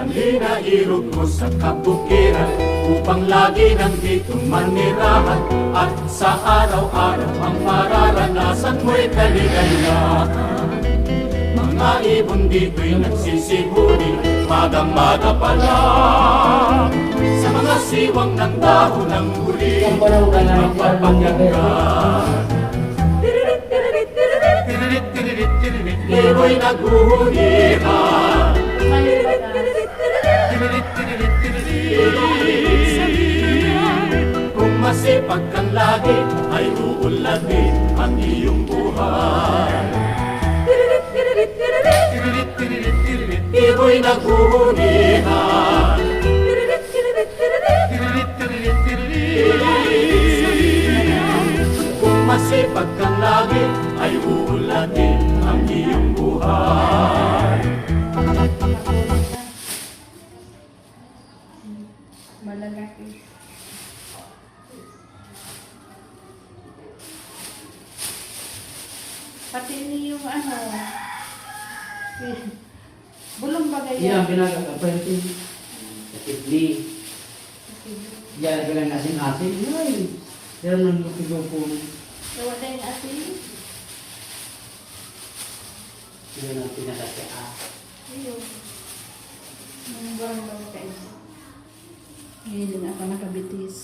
Halina irog mo sa kabukiran upang lagi nang dito manirahan at sa araw-araw ang mararanasan mo'y kaligayahan. Mga ibon dito'y nagsisihuli maga-maga pa lang sa mga siwang ng dahon ng huli magpapakinggan. Ibo'y naghuhulihan. Kung masipag kang lagi ay uulatin ang iyong buhay. Ibo'y naghuhulihan. Kung masipag kang lagi ay uulatin ang iyong buhay. Malalaki. Pati ni yung bulong bagay Iya, pinag-appointed sa Tidli. Diyan ka lang asin-asin. Ay, diyan lang lupin-lupon. Gawa na yung asin. Diyan ang pinakasya. Ayun. Ang barang lang kayo. Ngayon din ako nakabitis.